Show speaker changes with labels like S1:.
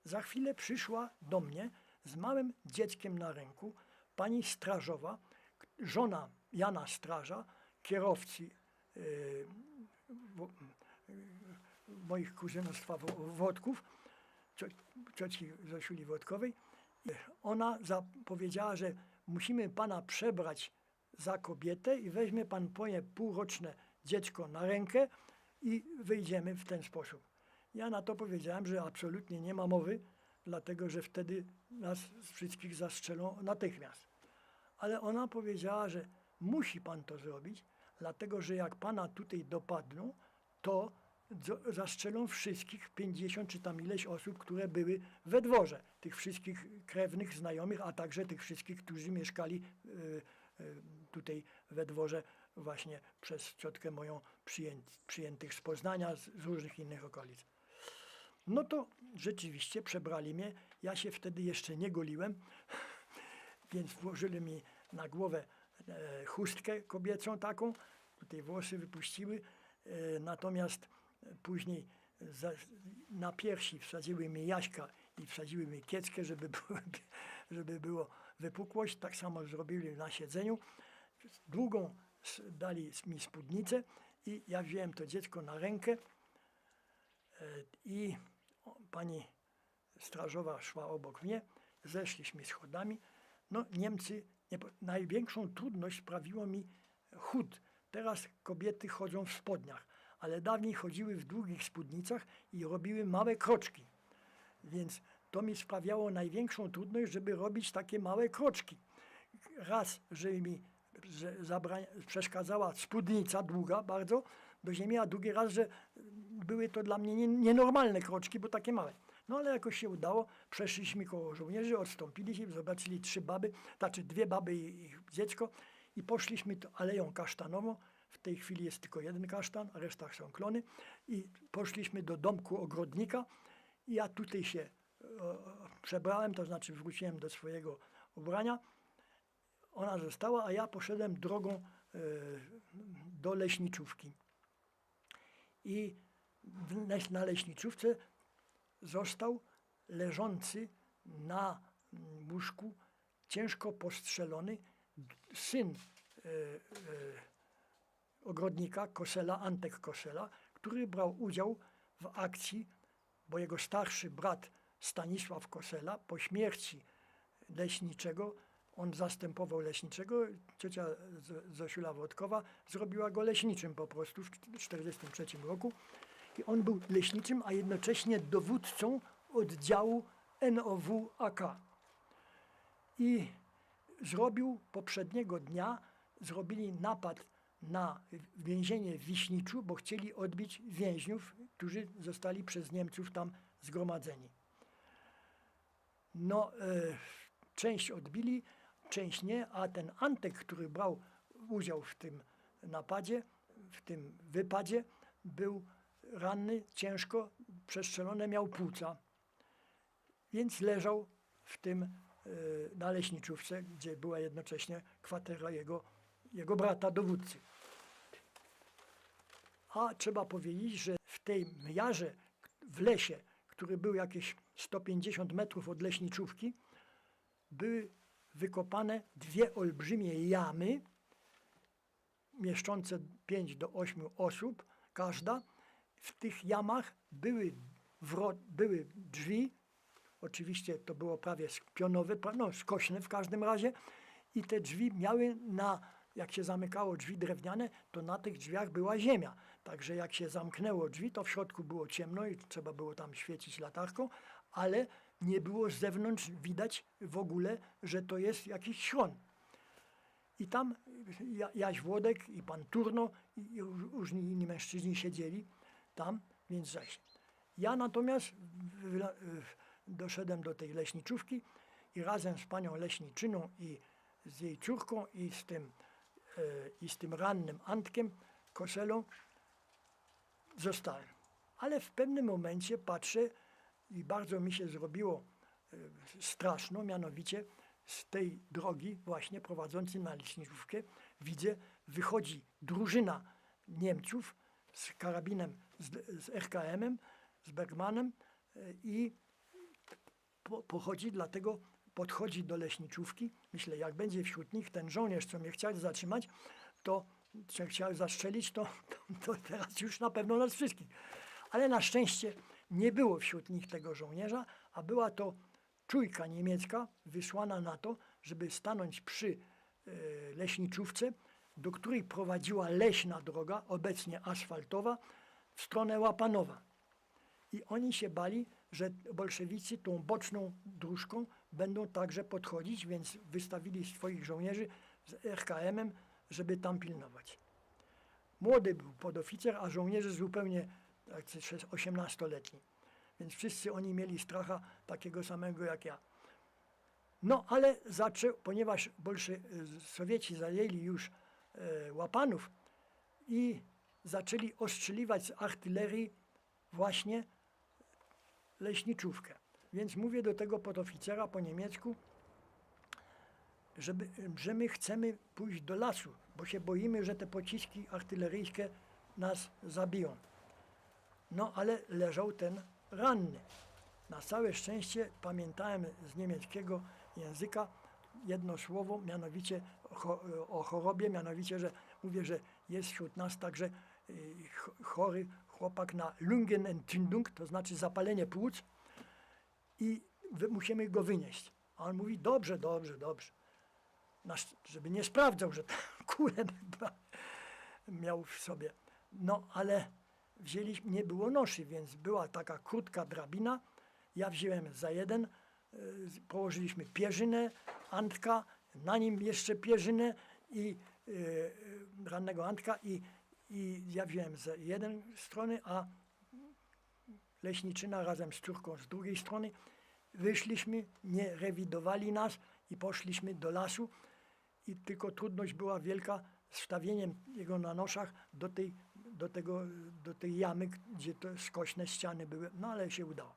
S1: za chwilę przyszła do mnie z małym dzieckiem na ręku pani strażowa, żona Jana Straża, kierowcy moich kuzynostwa Wodków, cioci Zosiuli Wodkowej. Ona powiedziała, że musimy pana przebrać za kobietę i weźmie pan moje półroczne dziecko na rękę i wyjdziemy w ten sposób. Ja na to powiedziałem, że absolutnie nie ma mowy, dlatego że wtedy nas wszystkich zastrzelą natychmiast. Ale ona powiedziała, że musi pan to zrobić, dlatego że jak pana tutaj dopadną, to zastrzelą wszystkich 50 czy tam ileś osób, które były we dworze. Tych wszystkich krewnych, znajomych, a także tych wszystkich, którzy mieszkali tutaj we dworze właśnie przez ciotkę moją przyjętych z Poznania, z różnych innych okolic. No to rzeczywiście przebrali mnie. Ja się wtedy jeszcze nie goliłem, więc włożyli mi na głowę chustkę kobiecą taką. Tutaj włosy wypuściły. Natomiast później na piersi wsadziły mi jaśka i wsadziły mi kieckę, żeby było wypukłość. Tak samo zrobili na siedzeniu. Długą dali mi spódnicę i ja wziąłem to dziecko na rękę i pani strażowa szła obok mnie. Zeszliśmy schodami. No Niemcy, największą trudność sprawiło mi chód. Teraz kobiety chodzą w spodniach, ale dawniej chodziły w długich spódnicach i robiły małe kroczki. Więc to mi sprawiało największą trudność, żeby robić takie małe kroczki. Raz, że mi przeszkadzała spódnica długa bardzo do ziemi, a drugi raz, że były to dla mnie nienormalne kroczki, bo takie małe. No ale jakoś się udało, przeszliśmy koło żołnierzy, odstąpili się, zobaczyli dwie baby i ich dziecko i poszliśmy aleją kasztanową. W tej chwili jest tylko jeden kasztan, a reszta są klony. I poszliśmy do domku ogrodnika i ja tutaj się przebrałem, to znaczy wróciłem do swojego ubrania. Ona została, a ja poszedłem drogą do leśniczówki. I na leśniczówce został leżący na łóżku, ciężko postrzelony syn ogrodnika Kosela, Antek Kosela, który brał udział w akcji, bo jego starszy brat Stanisław Kosela po śmierci leśniczego, on zastępował leśniczego, ciocia Zosiula Wodkowa zrobiła go leśniczym po prostu w 1943 roku. I on był leśniczym, a jednocześnie dowódcą oddziału NOW-AK. I poprzedniego dnia zrobili napad na więzienie w Wiśniczu, bo chcieli odbić więźniów, którzy zostali przez Niemców tam zgromadzeni. No, część odbili, część nie, a ten Antek, który brał udział w tym napadzie, w tym wypadzie, był ranny, ciężko, przestrzelone miał płuca, więc leżał w tym na leśniczówce, gdzie była jednocześnie kwatera jego brata, dowódcy. A trzeba powiedzieć, że w tej jarze, w lesie, który był jakieś 150 metrów od leśniczówki, były wykopane dwie olbrzymie jamy, mieszczące 5 do 8 osób każda. W tych jamach były drzwi, oczywiście to było prawie pionowe, skośne w każdym razie, i te drzwi miały jak się zamykało drzwi drewniane, to na tych drzwiach była ziemia. Także jak się zamknęło drzwi, to w środku było ciemno i trzeba było tam świecić latarką, ale nie było z zewnątrz widać w ogóle, że to jest jakiś schron. I tam Jaś Włodek i pan Turno i różni inni mężczyźni siedzieli tam, więc zaś. Ja natomiast doszedłem do tej leśniczówki i razem z panią leśniczyną i z jej córką i z tym rannym Antkiem Koselą zostałem. Ale w pewnym momencie patrzę i bardzo mi się zrobiło straszno, mianowicie z tej drogi właśnie prowadzącej na leśniczówkę widzę, wychodzi drużyna Niemców z karabinem, z RKM-em, z Bergmanem i pochodzi, dlatego podchodzi do leśniczówki. Myślę, jak będzie wśród nich ten żołnierz, co mnie chciał zatrzymać, to co chciał zastrzelić, to teraz już na pewno nas wszystkich. Ale na szczęście nie było wśród nich tego żołnierza, a była to czujka niemiecka wysłana na to, żeby stanąć przy leśniczówce, do której prowadziła leśna droga, obecnie asfaltowa, w stronę Łapanowa. I oni się bali, że bolszewicy tą boczną dróżką będą także podchodzić, więc wystawili swoich żołnierzy z RKM-em, żeby tam pilnować. Młody był podoficer, a żołnierze zupełnie 18-letni. Więc wszyscy oni mieli stracha takiego samego jak ja. No ale ponieważ Sowieci zajęli już Łapanów i zaczęli ostrzeliwać z artylerii właśnie leśniczówkę. Więc mówię do tego podoficera po niemiecku, że my chcemy pójść do lasu, bo się boimy, że te pociski artyleryjskie nas zabiją. No ale leżał ten ranny. Na całe szczęście pamiętałem z niemieckiego języka jedno słowo, mianowicie o chorobie, mianowicie, że mówię, że jest wśród nas także chory chłopak na Lungenentzündung, to znaczy zapalenie płuc i musimy go wynieść. A on mówi, dobrze, dobrze, dobrze. Żeby nie sprawdzał, że kulę miał w sobie. No ale nie było noszy, więc była taka krótka drabina. Ja wziąłem za jeden, położyliśmy pierzynę, Antka, na nim jeszcze pierzynę i rannego Antka i ja wziąłem z jednej strony, a leśniczyna razem z córką z drugiej strony. Wyszliśmy, nie rewidowali nas i poszliśmy do lasu i tylko trudność była wielka z wstawieniem jego na noszach do tej jamy, gdzie to skośne ściany były, no ale się udało.